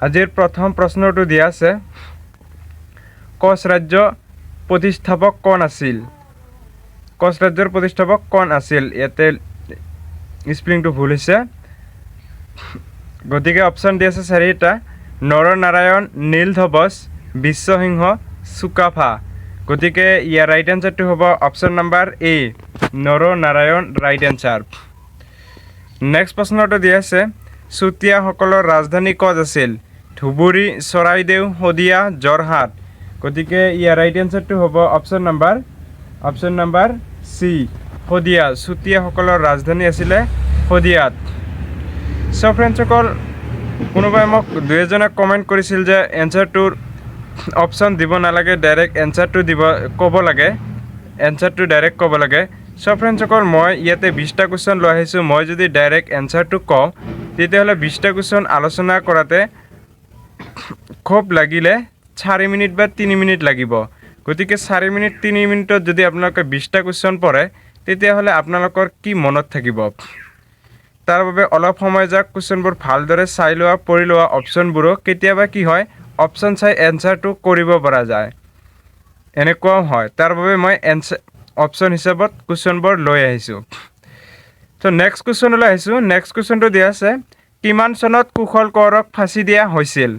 আজিৰ প্ৰথম প্ৰশ্নটো দিয়া আছে কোচ ৰাজ্য প্ৰতিষ্ঠাপক কোন আছিল কোচ ৰাজ্যৰ প্ৰতিষ্ঠাপক কোন আছিল ইয়াতে স্পেলিংটো ভুল হৈছে গতিকে অপচন দি আছে চাৰিটা নৰনাৰায়ণ নীলধ্বজ বিশ্বসিংহ চুকাফা গতিকে ইয়াৰ ৰাইট এনসাৰটো হ'ব অপচন নাম্বাৰ এ নৰনাৰায়ণ ৰাইট এনসাৰ নেক্সট প্ৰশ্নটো দি আছে চুতীয়াসকলৰ ৰাজধানী ক'ত আছিল ধুবুৰী চৰাইদেউ শদিয়া যোৰহাট গতিকে ইয়াৰ ৰাইট এনসাৰটো হ'ব অপচন নাম্বাৰ সি শদিয়া চুতীয়াসকলৰ ৰাজধানী আছিলে শদিয়াত সো ফ্ৰেণ্ডসকল কোনোবাই মোক দুই এজনে কমেণ্ট কৰিছিল যে এনসাৰটোৰ অপচন দিব নালাগে ডাইৰেক্ট এনসাৰটো ক'ব লাগে এনসাৰটো ডাইৰেক্ট ক'ব লাগে সো ফ্ৰেণ্ডসকল মই ইয়াতে 20টা কুৱেশ্যন লৈ আহিছোঁ মই যদি ডাইৰেক্ট এনসাৰটো কওঁ তেতিয়াহ'লে 20টা কুৱেশ্যন আলোচনা কৰাতে খুব লাগিলে 4 মিনিট বা 3 মিনিট লাগিব গতিকে 4 মিনিট 3 মিনিটত যদি আপোনালোকে 20টা কুৱেশ্যন পঢ়ে তেতিয়াহ'লে আপোনালোকৰ কি মনত থাকিব তাৰ বাবে অলপ সময় যাক কুৱেশ্যনবোৰ ভালদৰে চাই লোৱা পঢ়ি লোৱা অপচনবোৰো কেতিয়াবা কি হয় অপচন চাই এনসাৰটো কৰিব পৰা যায় এনেকুৱাও হয় তাৰ বাবে মই অপচন হিচাপত কুৱেশ্যনবোৰ লৈ আহিছোঁ তো নেক্সট কুৱেশ্যনলৈ আহিছোঁ নেক্সট কুৱেশ্যনটো দিয়া আছে কিমান চনত কুশল কোঁৱৰক ফাঁচি দিয়া হৈছিল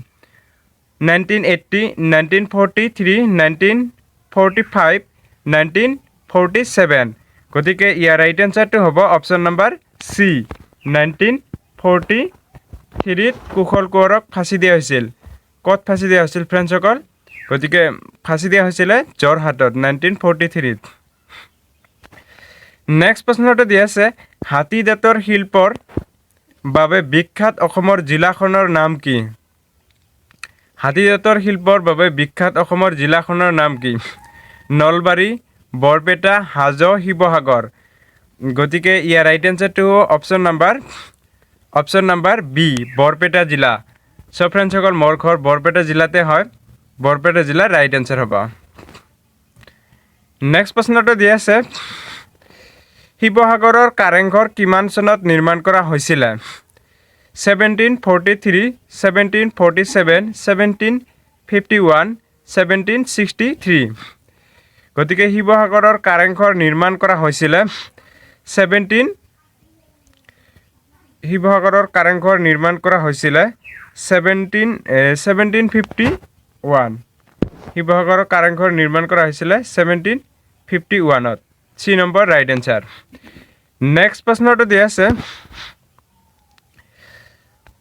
1980 1943 1945 1947 গতিকে ইয়াৰ ৰাইট এনসাৰটো হ'ব অপচন নাম্বাৰ সি 1943 কুশল কোঁৱৰক ফাঁচি দিয়া হৈছিল ক'ত ফাঁচি দিয়া হৈছিল ফ্ৰেণ্ডসকল গতিকে ফাঁচি দিয়া হৈছিলে যোৰহাটত 1943 নেক্সট প্ৰশ্নটো দিয়া আছে হাতী দাঁতৰ শিল্পৰ বাবে বিখ্যাত অসমৰ জিলাখনৰ নাম কি হাতী দাঁতৰ শিল্পৰ বাবে বিখ্যাত অসমৰ জিলাখনৰ নাম কি নলবাৰী বৰপেটা হাজো শিৱসাগৰ গতিকে ইয়াৰ ৰাইট এনসাৰটো অপচন নাম্বাৰ বি বৰপেটা জিলা সো ফ্ৰেণ্ডসকল মোৰ ঘৰ বৰপেটা জিলাতে হয় বৰপেটা জিলাৰ ৰাইট এনসাৰ হ'ব নেক্সট প্ৰশ্নটো দিয়া আছে শিৱসাগৰৰ কাৰেংঘৰ কিমান চনত নিৰ্মাণ কৰা হৈছিল 1743 1747 1751 1763 গতিকে শিৱসাগৰৰ কাৰেংঘৰ নিৰ্মাণ কৰা হৈছিল 1751 শিৱসাগৰৰ কাৰেংঘৰ নিৰ্মাণ কৰা হৈছিল 1751ত সি নম্বৰ ৰাইট এনসাৰ নেক্সট প্ৰশ্নটো দিয়া আছে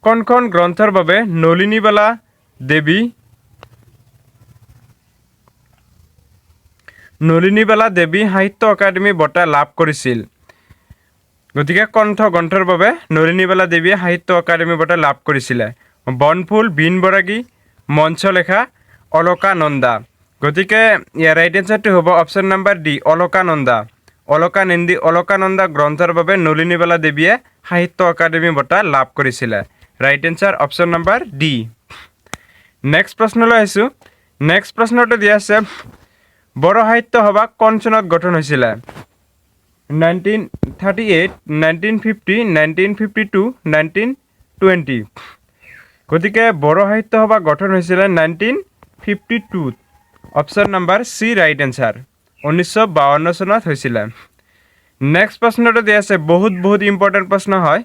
কোনখন গ্ৰন্থৰ বাবে নলিনীবালা দেৱী সাহিত্য একাডেমী বঁটা লাভ কৰিছিল গতিকে কণ্ঠ গ্ৰন্থৰ বাবে নলিনীবালা দেৱীয়ে সাহিত্য একাডেমী বঁটা লাভ কৰিছিলে বনফুল বীন বৰাগী মঞ্চলেখা অলকানন্দা গতিকে ইয়াৰ ৰাইট এনসাৰটো হ'ব অপচন নাম্বাৰ ডি অলকানন্দা গ্ৰন্থৰ বাবে নলিনীবালা দেৱীয়ে সাহিত্য একাডেমী বঁটা লাভ কৰিছিলে right answer option number D next প্ৰশ্নলৈ আহিছোঁ নেক্সট প্ৰশ্নটো দিয়া আছে বড়ো সাহিত্য সভা কোন চনত গঠন হৈছিলে 1938 1950 1952 1920 গতিকে বড়ো সাহিত্য সভা গঠন হৈছিলে 1952 অপচন নাম্বাৰ সি ৰাইট এনসাৰ 1952 চনত হৈছিলে নেক্সট প্ৰশ্নটো দিয়া আছে বহুত ইম্পৰ্টেণ্ট প্ৰশ্ন হয়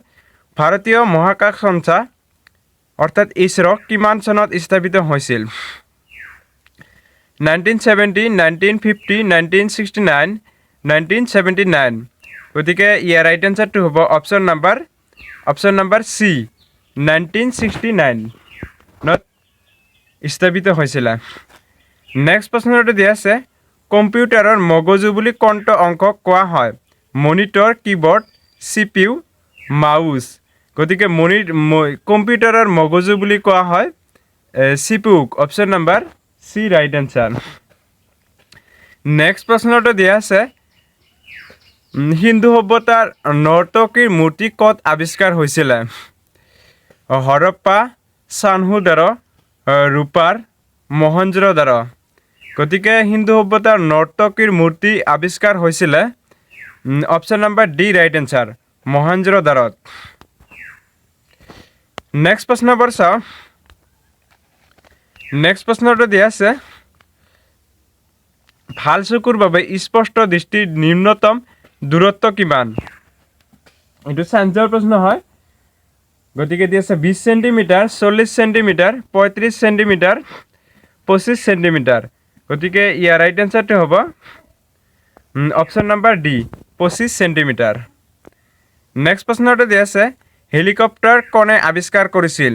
ভাৰতীয় মহাকাশ সংস্থা অৰ্থাৎ ইছৰো কিমান চনত স্থাপিত হৈছিল 1970 1950 1969 1979 গতিকে ইয়াৰ ৰাইট এনসাৰটো হ'ব অপচন নাম্বাৰ সি 1969 নত স্থাপিত হৈছিল নেক্সট প্ৰশ্নটো দিয়া আছে কম্পিউটাৰৰ মগজু বুলি কোনটো অংশক কোৱা হয় মনিটৰ কিবৰ্ড CPU মাউচ গতিকে কম্পিউটাৰৰ মগজু বুলি কোৱা হয় CPU অপচন নাম্বাৰ সি ৰাইট এনসাৰ নেক্সট প্ৰশ্নটো দিয়া আছে হিন্দু সভ্যতাৰ নৰ্তকীৰ মূৰ্তি ক'ত আৱিষ্কাৰ হৈছিলে হৰপ্পা চানহুদাৰ ৰূপাৰ মহেঞ্জোদাৰো গতিকে হিন্দু সভ্যতাৰ নৰ্তকীৰ মূৰ্তি আৱিষ্কাৰ হৈছিলে option number D right answer মহেঞ্জোদাৰোত নেক্সট প্ৰশ্নবোৰ চাওঁ নেক্সট প্ৰশ্নটো দিয়া আছে ভাল চকুৰ বাবে স্পষ্ট দৃষ্টিৰ নিম্নতম দূৰত্ব কিমান এইটো সায়েন্সৰ প্ৰশ্ন হয় গতিকে দি আছে 20 সেন্টিমিটাৰ 40 সেন্টিমিটাৰ 35 সেন্টিমিটাৰ 25 সেন্টিমিটাৰ গতিকে ইয়াৰ ৰাইট আনসাৰটো হ'ব option number D 25 centimetre next প্ৰশ্নটো দি আছে হেলিকপ্টাৰ কোনে আৱিষ্কাৰ কৰিছিল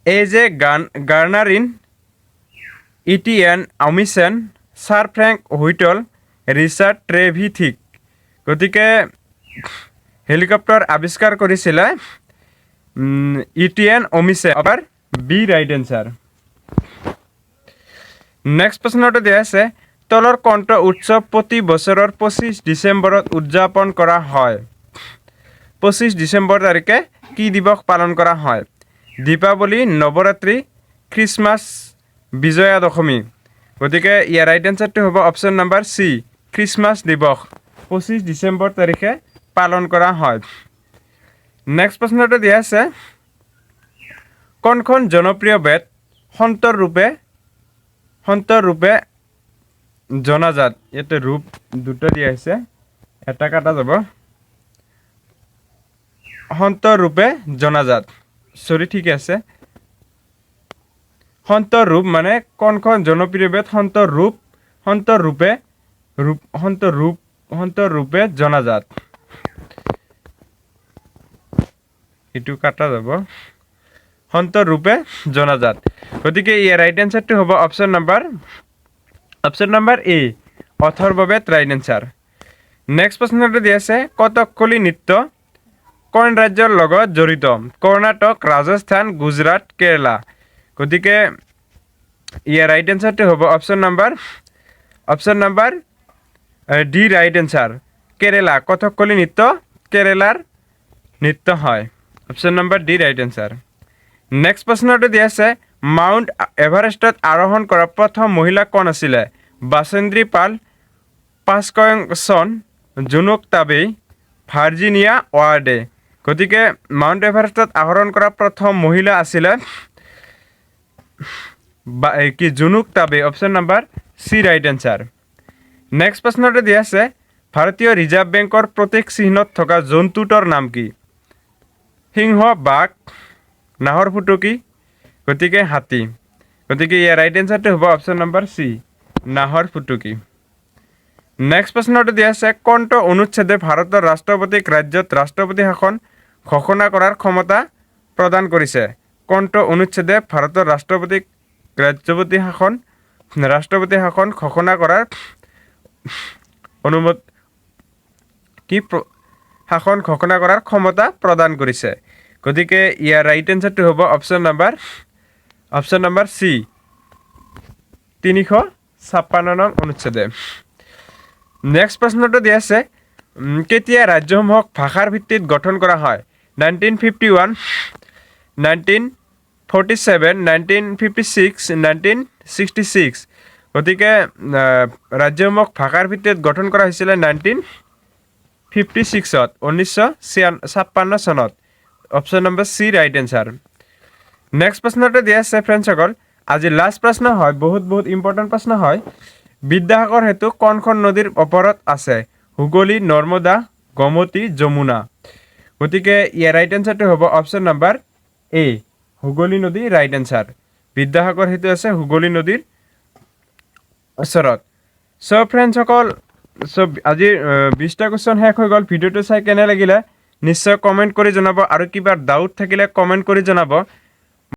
এজে গাৰ্নাৰিন ইটিএন অমিসেন সাৰ ফ্ৰেংক হুইটল ৰিচাৰ্ড ট্ৰেভিথিক গতিকে হেলিকপ্টাৰ আৱিষ্কাৰ কৰিছিলে ETN অমিসেন আবাৰ B right answer next প্ৰশ্নটো দিয়া আছে তলৰ কণ্ঠ উৎসৱ প্ৰতি বছৰৰ 25 ডিসেম্বৰত উদযাপন কৰা হয় 25 ডিসেম্বৰ তাৰিখে কি দিৱস পালন কৰা হয় দীপাৱলী নৱৰাত্ৰি খ্ৰীষ্টমাছ বিজয়া দশমী গতিকে ইয়াৰ ৰাইট আনসাৰটো হ'ব অপশন নাম্বাৰ সি খ্ৰীষ্টমাছ দিৱস 25 ডিসেম্বৰ তাৰিখে পালন কৰা হয় নেক্সট প্ৰশ্নটো দিয়া আছে কোনখন জনপ্ৰিয় বেদ সন্তৰ ৰূপে জনাজাত ইয়াতে ৰূপ দুটা দিয়া আছে এটা কাটা যাব সন্তৰ ৰূপে জনাজাত সৰি ঠিক আছে সন্তৰ ৰূপ মানে কোনখন জনপ্ৰিয় বেদ সন্তৰ ৰূপে জনাজাত এটু কাটা যাব সন্তৰ ৰূপে জনাজাত গতিকে ইয়াৰ ৰাইট আনসাৰটো হ'ব অপশন নাম্বাৰ এ অথৰ্ববেদ ৰাইট আনসাৰ নেক্সট প্ৰশ্নটো দি আছে কটককলি নৃত্য কোন ৰাজ্যৰ লগত জড়িত কৰ্ণাটক ৰাজস্থান গুজৰাট কেৰালা গতিকে ইয়াৰ ৰাইট আনসাৰটো হ'ব option number D right answer Kerala Kathakali নৃত্য কেৰালাৰ নৃত্য হয় option number D right answer next প্ৰশ্নটো দি আছে মাউণ্ট এভাৰেষ্টত আৰোহণ কৰা প্ৰথম মহিলা কোন আছিলে বাসেন্দ্ৰী পাল পাস্কয়ংছন জুনুক তাবেই ভাৰ্জিনিয়া ৱাৰ্ডে গতিকে মাউণ্ট এভাৰেষ্টত আৰোহণ কৰা প্ৰথম মহিলা আছিলে জুনুক তাবেই অপশন নাম্বাৰ সি ৰাইট আনসাৰ নেক্সট প্ৰশ্নটো দি আছে ভাৰতীয় ৰিজাৰ্ভ বেংকৰ প্ৰতীক চিহ্নত থকা জন্তুটোৰ নাম কি সিংহ বাঘ নাহৰ ফুটুকী গতিকে হাতী গতিকে ইয়াৰ ৰাইট আনসাৰটো হ'ব অপশন নাম্বাৰ সি নাহৰ ফুটুকী নেক্সট প্ৰশ্নটো দি আছে কোনটো অনুচ্ছেদে ভাৰতৰ ৰাষ্ট্ৰপতিক ৰাজ্যত ৰাষ্ট্ৰপতি শাসন ঘোষণা কৰাৰ ক্ষমতা প্ৰদান কৰিছে কোনটো অনুচ্ছেদে ভাৰতৰ ৰাষ্ট্ৰপতিক ৰাষ্ট্ৰপতি শাসন ঘোষণা কৰাৰ শাসন ঘোষণা কৰাৰ ক্ষমতা প্ৰদান কৰিছে গতিকে ইয়াৰ ৰাইট আনসাৰটো হ'ব অপশন নাম্বাৰ সি 356 নং অনুচ্ছেদে নেক্সট প্ৰশ্নটো দি আছে কেতিয়া ৰাজ্যসমূহক ভাষাৰ ভিত্তিত গঠন কৰা হয় 1951 1947 1956 1966 গতিকে ৰাজ্যসমূহক ভাষাৰ ভিত্তিত গঠন কৰা হৈছিলে 1956 1956 চনত অপশন নাম্বাৰ সি ৰাইট আনসাৰ নেক্সট প্ৰশ্নটো দি আছে ফ্ৰেণ্ডসকল আজি লাষ্ট প্ৰশ্ন হয় বহুত ইম্পৰ্টেণ্ট প্ৰশ্ন হয় বিদ্যাসাগৰ হেতু কোনখন নদীৰ ওপৰত আছে হুগলী নৰ্মদা গোমতী যমুনা গতিকে ইয়াৰ ৰাইট আনসাৰটো হ'ব অপশন নাম্বাৰ এ হুগলী নদী ৰাইট আনসাৰ বিদ্যাসাগৰ হেতু আছে হুগলী নদীৰ ওচৰত সব ফ্ৰেণ্ডসকল আজিৰ 20টা কোৱেশ্চন শেষ হৈ গ'ল ভিডিঅ'টো চাই কেনে লাগিলে নিশ্চয় কমেণ্ট কৰি জনাব আৰু কিবা ডাউট থাকিলে কমেণ্ট কৰি জনাব